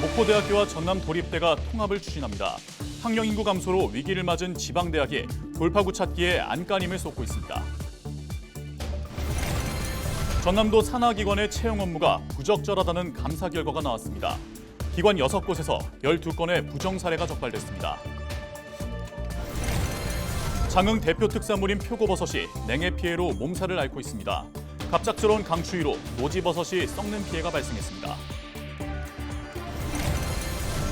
목포대학교와 전남도립대가 통합을 추진합니다. 학령 인구 감소로 위기를 맞은 지방대학이 돌파구 찾기에 안간힘을 쏟고 있습니다. 전남도 산하기관의 채용 업무가 부적절하다는 감사 결과가 나왔습니다. 기관 6곳에서 12건의 부정 사례가 적발됐습니다. 장흥 대표 특산물인 표고버섯이 냉해 피해로 몸살을 앓고 있습니다. 갑작스러운 강추위로 노지버섯이 썩는 피해가 발생했습니다.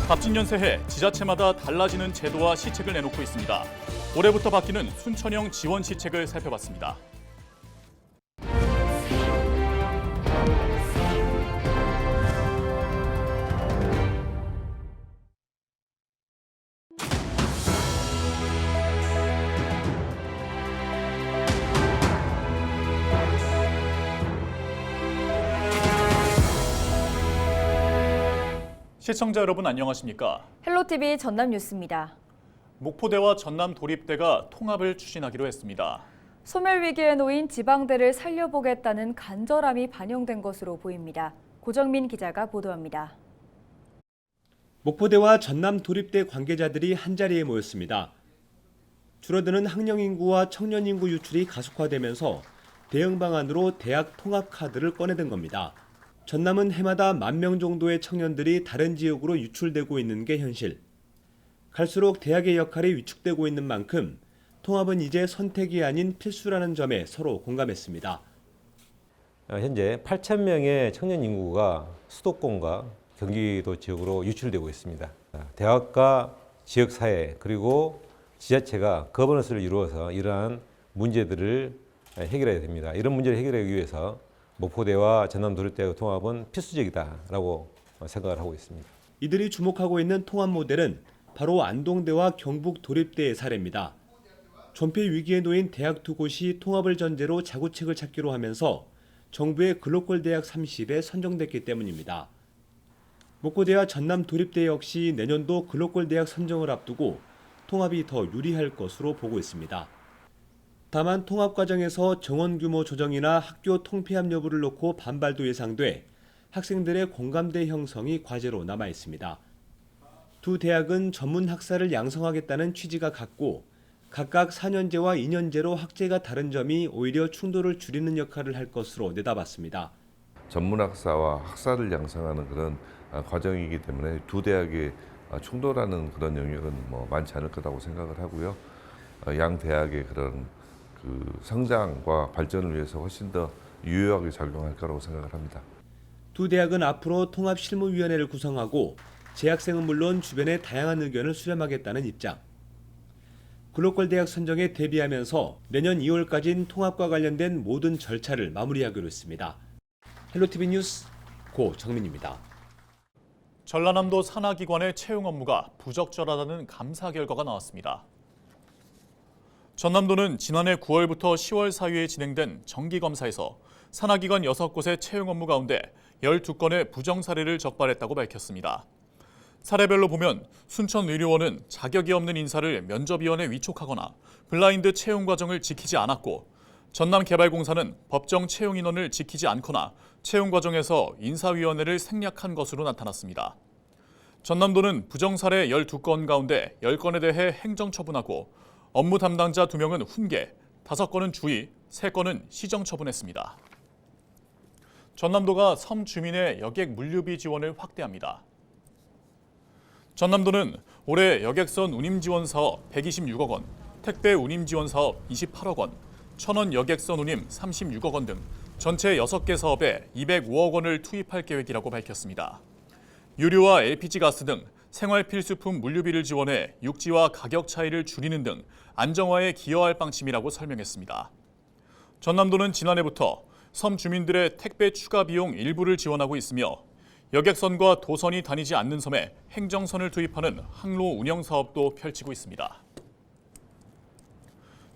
갑진년 새해 지자체마다 달라지는 제도와 시책을 내놓고 있습니다. 올해부터 바뀌는 순천형 지원 시책을 살펴봤습니다. 시청자 여러분 안녕하십니까? 헬로티비 전남 뉴스입니다. 목포대와 전남도립대가 통합을 추진하기로 했습니다. 소멸 위기에 놓인 지방대를 살려보겠다는 간절함이 반영된 것으로 보입니다. 고정민 기자가 보도합니다. 목포대와 전남도립대 관계자들이 한자리에 모였습니다. 줄어드는 학령 인구와 청년 인구 유출이 가속화되면서 대응 방안으로 대학 통합 카드를 꺼내든 겁니다. 전남은 해마다 10,000명 정도의 청년들이 다른 지역으로 유출되고 있는 게 현실. 갈수록 대학의 역할이 위축되고 있는 만큼 통합은 이제 선택이 아닌 필수라는 점에 서로 공감했습니다. 현재 8,000명의 청년 인구가 수도권과 경기도 지역으로 유출되고 있습니다. 대학과 지역사회 그리고 지자체가 거버넌스를 이루어서 이러한 문제들을 해결해야 됩니다. 이런 문제를 해결하기 위해서 목포대와 전남도립대의 통합은 필수적이다라고 생각을 하고 있습니다. 이들이 주목하고 있는 통합 모델은 바로 안동대와 경북도립대의 사례입니다. 존폐 위기에 놓인 대학 두 곳이 통합을 전제로 자구책을 찾기로 하면서 정부의 글로컬 대학 30에 선정됐기 때문입니다. 목포대와 전남도립대 역시 내년도 글로컬 대학 선정을 앞두고 통합이 더 유리할 것으로 보고 있습니다. 다만 통합 과정에서 정원 규모 조정이나 학교 통폐합 여부를 놓고 반발도 예상돼 학생들의 공감대 형성이 과제로 남아 있습니다. 두 대학은 전문 학사를 양성하겠다는 취지가 같고 각각 4년제와 2년제로 학제가 다른 점이 오히려 충돌을 줄이는 역할을 할 것으로 내다봤습니다. 전문 학사와 학사를 양성하는 그런 과정이기 때문에 두 대학의 충돌하는 그런 영역은 많지 않을 거라고 생각을 하고요. 양 대학의 그런 성장과 발전을 위해서 훨씬 더 유효하게 작용할 거라고 생각을 합니다. 두 대학은 앞으로 통합실무위원회를 구성하고 재학생은 물론 주변의 다양한 의견을 수렴하겠다는 입장. 글로컬 대학 선정에 대비하면서 내년 2월까지는 통합과 관련된 모든 절차를 마무리하기로 했습니다. 헬로티비 뉴스 고정민입니다. 전라남도 산하기관의 채용 업무가 부적절하다는 감사 결과가 나왔습니다. 전남도는 지난해 9월부터 10월 사이에 진행된 정기검사에서 산하기관 6곳의 채용 업무 가운데 12건의 부정 사례를 적발했다고 밝혔습니다. 사례별로 보면 순천의료원은 자격이 없는 인사를 면접위원에 위촉하거나 블라인드 채용 과정을 지키지 않았고 전남개발공사는 법정 채용 인원을 지키지 않거나 채용 과정에서 인사위원회를 생략한 것으로 나타났습니다. 전남도는 부정 사례 12건 가운데 10건에 대해 행정처분하고 업무 담당자 2명은 훈계, 5건은 주의, 3건은 시정 처분했습니다. 전남도가 섬 주민의 여객 물류비 지원을 확대합니다. 전남도는 올해 여객선 운임 지원 사업 126억 원, 택배 운임 지원 사업 28억 원, 천원 여객선 운임 36억 원 등 전체 6개 사업에 205억 원을 투입할 계획이라고 밝혔습니다. 유류와 LPG 가스 등 생활 필수품 물류비를 지원해 육지와 가격 차이를 줄이는 등 안정화에 기여할 방침이라고 설명했습니다. 전남도는 지난해부터 섬 주민들의 택배 추가 비용 일부를 지원하고 있으며 여객선과 도선이 다니지 않는 섬에 행정선을 투입하는 항로 운영 사업도 펼치고 있습니다.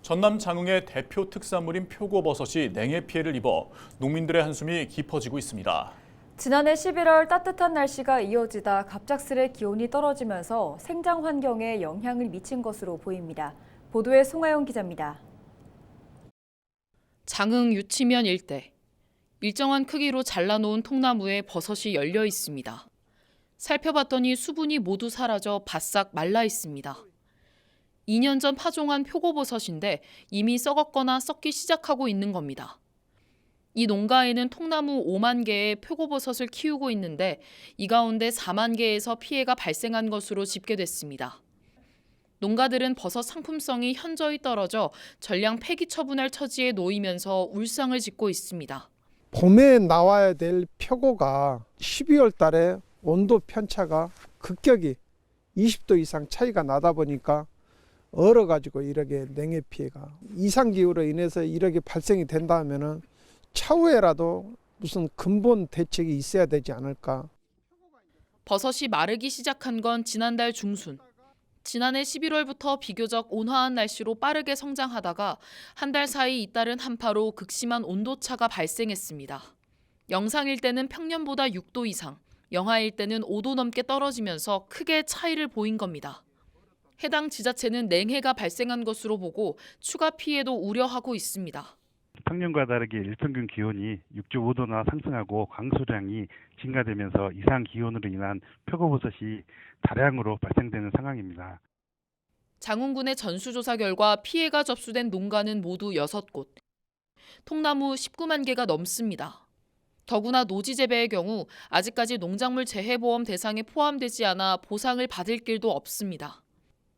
전남 장흥의 대표 특산물인 표고버섯이 냉해 피해를 입어 농민들의 한숨이 깊어지고 있습니다. 지난해 11월 따뜻한 날씨가 이어지다 갑작스레 기온이 떨어지면서 생장 환경에 영향을 미친 것으로 보입니다. 보도에 송하영 기자입니다. 장흥 유치면 일대. 일정한 크기로 잘라놓은 통나무에 버섯이 열려 있습니다. 살펴봤더니 수분이 모두 사라져 바싹 말라 있습니다. 2년 전 파종한 표고버섯인데 이미 썩었거나 썩기 시작하고 있는 겁니다. 이 농가에는 통나무 5만 개의 표고버섯을 키우고 있는데 이 가운데 4만 개에서 피해가 발생한 것으로 집계됐습니다. 농가들은 버섯 상품성이 현저히 떨어져 전량 폐기 처분할 처지에 놓이면서 울상을 짓고 있습니다. 봄에 나와야 될 표고가 12월 달에 온도 편차가 급격히 20도 이상 차이가 나다 보니까 얼어가지고 이렇게 냉해 피해가 이상기후로 인해서 이렇게 발생이 된다면은 차후에라도 무슨 근본 대책이 있어야 되지 않을까. 버섯이 마르기 시작한 건 지난달 중순. 지난해 11월부터 비교적 온화한 날씨로 빠르게 성장하다가 한 달 사이 잇따른 한파로 극심한 온도차가 발생했습니다. 영상일 때는 평년보다 6도 이상, 영하일 때는 5도 넘게 떨어지면서 크게 차이를 보인 겁니다. 해당 지자체는 냉해가 발생한 것으로 보고 추가 피해도 우려하고 있습니다. 평년과 다르게 일평균 기온이 6.5도나 상승하고 강수량이 증가되면서 이상 기온으로 인한 표고버섯이 다량으로 발생되는 상황입니다. 장흥군의 전수조사 결과 피해가 접수된 농가는 모두 6곳. 통나무 19만 개가 넘습니다. 더구나 노지 재배의 경우 아직까지 농작물 재해보험 대상에 포함되지 않아 보상을 받을 길도 없습니다.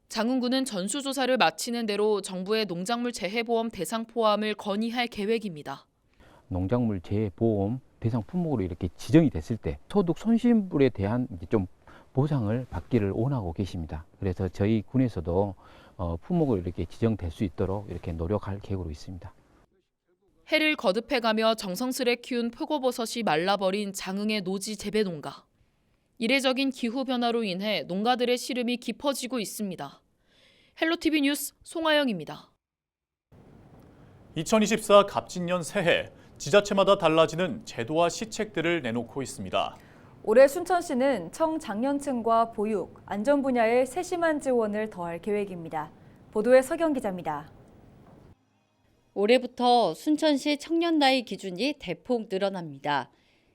장흥군은 전수조사를 마치는 대로 정부의 농작물 재해보험 대상 포함을 건의할 계획입니다. 농작물 재해보험 대상 품목으로 이렇게 지정이 됐을 때 소득 손실물에 대한 좀 보상을 받기를 원하고 계십니다. 그래서 저희 군에서도 품목을 이렇게 지정될 수 있도록 이렇게 노력할 계획으로 있습니다. 해를 거듭해가며 정성스레 키운 표고버섯이 말라버린 장흥의 노지 재배 농가. 이례적인 기후 변화로 인해 농가들의 시름이 깊어지고 있습니다. 헬로티비 뉴스 송하영입니다. 2024 갑진년 새해 지자체마다 달라지는 제도와 시책들을 내놓고 있습니다. 올해 순천시는 청장년층과 보육, 안전 분야에 세심한 지원을 더할 계획입니다. 보도에 서경 기자입니다. 올해부터 순천시 청년 나이 기준이 대폭 늘어납니다.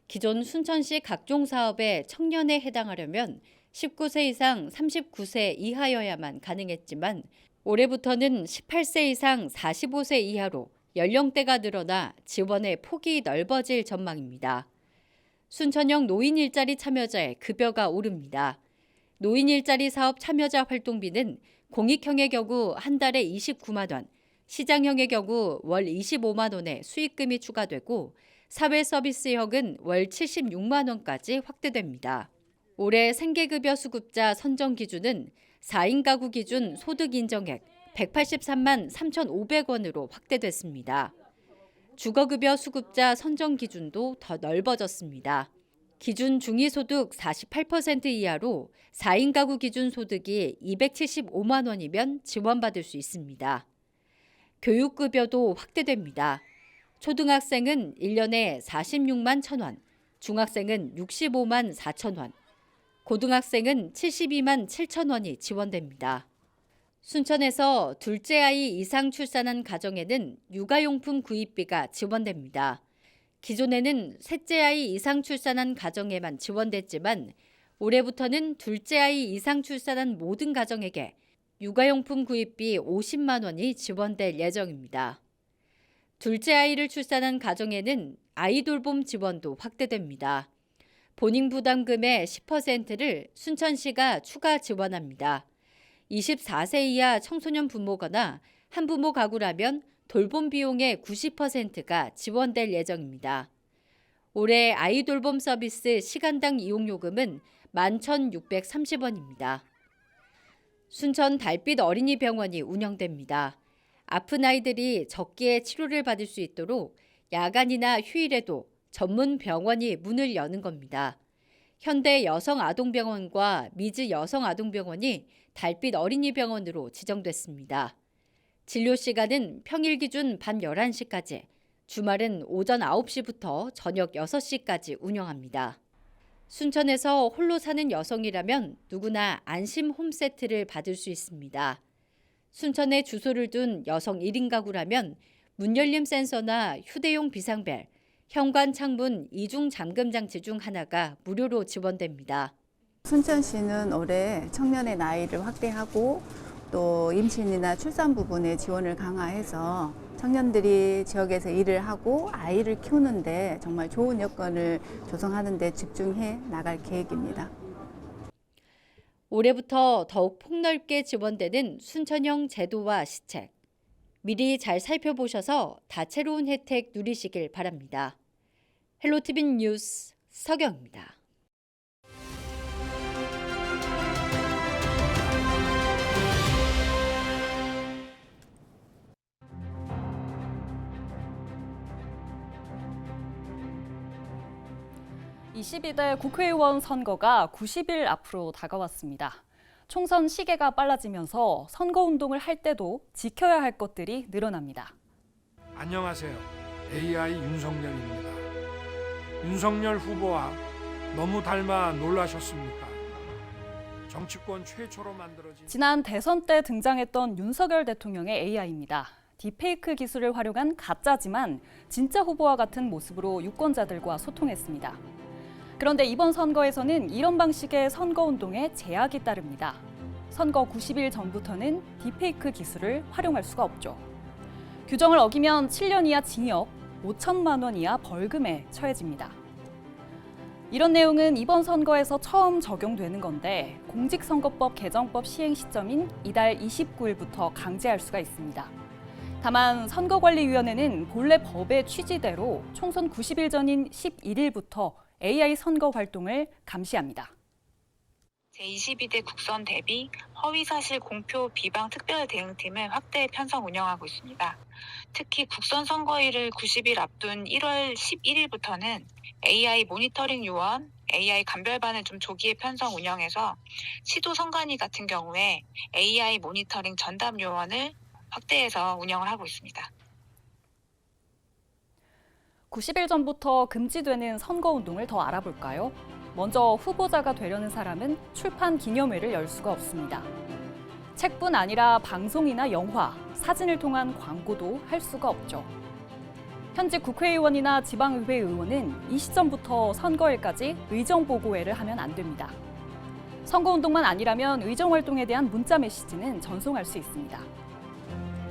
기존 순천시 각종 사업에 청년에 해당하려면 19세 이상 39세 이하여야만 가능했지만 올해부터는 18세 이상 45세 이하로 연령대가 늘어나 지원의 폭이 넓어질 전망입니다. 순천형 노인 일자리 참여자의 급여가 오릅니다. 노인 일자리 사업 참여자 활동비는 공익형의 경우 한 달에 29만 원, 시장형의 경우 월 25만 원의 수익금이 추가되고 사회서비스형은 월 76만 원까지 확대됩니다. 올해 생계급여 수급자 선정 기준은 4인 가구 기준 소득 인정액 183만 3,500원으로 확대됐습니다. 주거급여 수급자 선정 기준도 더 넓어졌습니다. 기준 중위소득 48% 이하로 4인 가구 기준 소득이 275만 원이면 지원받을 수 있습니다. 교육급여도 확대됩니다. 초등학생은 1년에 46만 1,000원, 중학생은 65만 4,000원, 고등학생은 72만 7,000원이 지원됩니다. 순천에서 둘째 아이 이상 출산한 가정에는 육아용품 구입비가 지원됩니다. 기존에는 셋째 아이 이상 출산한 가정에만 지원됐지만 올해부터는 둘째 아이 이상 출산한 모든 가정에게 육아용품 구입비 50만 원이 지원될 예정입니다. 둘째 아이를 출산한 가정에는 아이돌봄 지원도 확대됩니다. 본인 부담금의 10%를 순천시가 추가 지원합니다. 24세 이하 청소년 부모거나 한부모 가구라면 돌봄 비용의 90%가 지원될 예정입니다. 올해 아이돌봄 서비스 시간당 이용요금은 11,630원입니다. 순천 달빛 어린이병원이 운영됩니다. 아픈 아이들이 적기에 치료를 받을 수 있도록 야간이나 휴일에도 전문 병원이 문을 여는 겁니다. 현대 여성아동병원과 미즈 여성아동병원이 달빛 어린이병원으로 지정됐습니다. 진료 시간은 평일 기준 밤 11시까지, 주말은 오전 9시부터 저녁 6시까지 운영합니다. 순천에서 홀로 사는 여성이라면 누구나 안심 홈세트를 받을 수 있습니다. 순천에 주소를 둔 여성 1인 가구라면 문열림 센서나 휴대용 비상벨, 현관 창문 이중 잠금 장치 중 하나가 무료로 지원됩니다. 순천시는 올해 청년의 나이를 확대하고 또 임신이나 출산 부분에 지원을 강화해서 청년들이 지역에서 일을 하고 아이를 키우는데 정말 좋은 여건을 조성하는 데 집중해 나갈 계획입니다. 올해부터 더욱 폭넓게 지원되는 순천형 제도와 시책. 미리 잘 살펴보셔서 다채로운 혜택 누리시길 바랍니다. 헬로티비 뉴스 서경입니다. (22대) 국회의원 선거가 90일 앞으로 다가왔습니다. 총선 시계가 빨라지면서 선거운동을 할 때도 지켜야 할 것들이 늘어납니다. 안녕하세요. AI 윤석열입니다. 윤석열 후보와 너무 닮아 놀라셨습니까? 정치권 최초로 만들어진 지난 대선 때 등장했던 윤석열 대통령의 AI입니다. 딥페이크 기술을 활용한 가짜지만 진짜 후보와 같은 모습으로 유권자들과 소통했습니다. 그런데 이번 선거에서는 이런 방식의 선거운동에 제약이 따릅니다. 선거 90일 전부터는 딥페이크 기술을 활용할 수가 없죠. 규정을 어기면 7년 이하 징역, 5천만 원 이하 벌금에 처해집니다. 이런 내용은 이번 선거에서 처음 적용되는 건데 공직선거법 개정법 시행 시점인 이달 29일부터 강제할 수가 있습니다. 다만 선거관리위원회는 본래 법의 취지대로 총선 90일 전인 11일부터 AI 선거 활동을 감시합니다. 제22대 국선 대비 허위사실 공표 비방 특별대응팀을 확대 편성 운영하고 있습니다. 특히 국선 선거일을 90일 앞둔 1월 11일부터는 AI 모니터링 요원, AI 감별반을 좀 조기에 편성 운영해서 시도 선관위 같은 경우에 AI 모니터링 전담 요원을 확대해서 운영을 하고 있습니다. 90일 전부터 금지되는 선거운동을 더 알아볼까요? 먼저 후보자가 되려는 사람은 출판 기념회를 열 수가 없습니다. 책뿐 아니라 방송이나 영화, 사진을 통한 광고도 할 수가 없죠. 현직 국회의원이나 지방의회 의원은 이 시점부터 선거일까지 의정보고회를 하면 안 됩니다. 선거운동만 아니라면 의정활동에 대한 문자 메시지는 전송할 수 있습니다.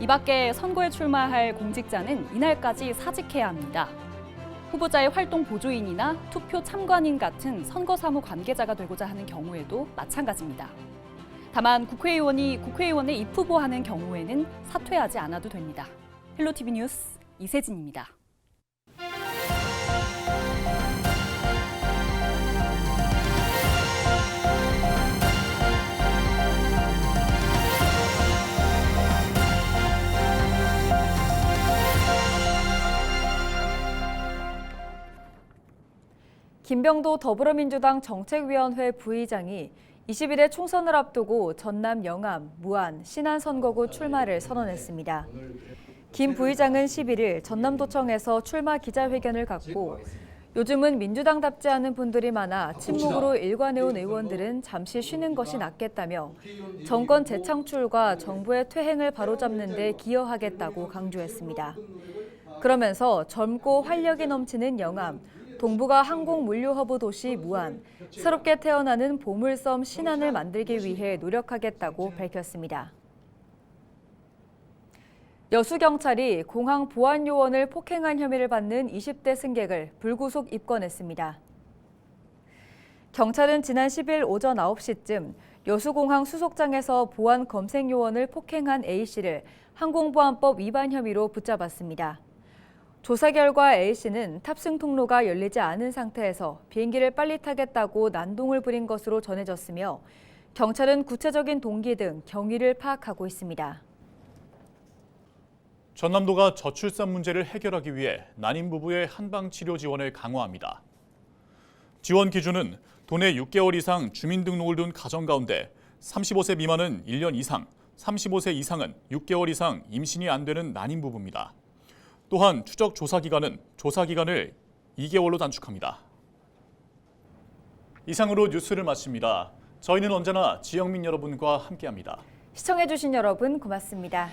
이 밖에 선거에 출마할 공직자는 이날까지 사직해야 합니다. 후보자의 활동 보조인이나 투표 참관인 같은 선거 사무 관계자가 되고자 하는 경우에도 마찬가지입니다. 다만 국회의원이 국회의원에 입후보하는 경우에는 사퇴하지 않아도 됩니다. 헬로티비 뉴스 이세진입니다. 김병도 더불어민주당 정책위원회 부의장이 20일에 총선을 앞두고 전남 영암, 무안, 신안 선거구 출마를 선언했습니다. 김 부의장은 11일 전남도청에서 출마 기자회견을 갖고 요즘은 민주당답지 않은 분들이 많아 침묵으로 일관해온 의원들은 잠시 쉬는 것이 낫겠다며 정권 재창출과 정부의 퇴행을 바로잡는 데 기여하겠다고 강조했습니다. 그러면서 젊고 활력이 넘치는 영암, 동북아 항공 물류 허브 도시 무안, 새롭게 태어나는 보물섬 신안을 만들기 위해 노력하겠다고 밝혔습니다. 여수경찰이 공항 보안요원을 폭행한 혐의를 받는 20대 승객을 불구속 입건했습니다. 경찰은 지난 10일 오전 9시쯤 여수공항 수속장에서 보안 검색요원을 폭행한 A씨를 항공보안법 위반 혐의로 붙잡았습니다. 조사 결과 A씨는 탑승 통로가 열리지 않은 상태에서 비행기를 빨리 타겠다고 난동을 부린 것으로 전해졌으며 경찰은 구체적인 동기 등 경위를 파악하고 있습니다. 전남도가 저출산 문제를 해결하기 위해 난임 부부의 한방치료 지원을 강화합니다. 지원 기준은 도내 6개월 이상 주민등록을 둔 가정 가운데 35세 미만은 1년 이상, 35세 이상은 6개월 이상 임신이 안 되는 난임 부부입니다. 또한 추적 조사 기간을 2개월로 단축합니다. 이상으로 뉴스를 마칩니다. 저희는 언제나 지역민 여러분과 함께합니다. 시청해주신 여러분 고맙습니다.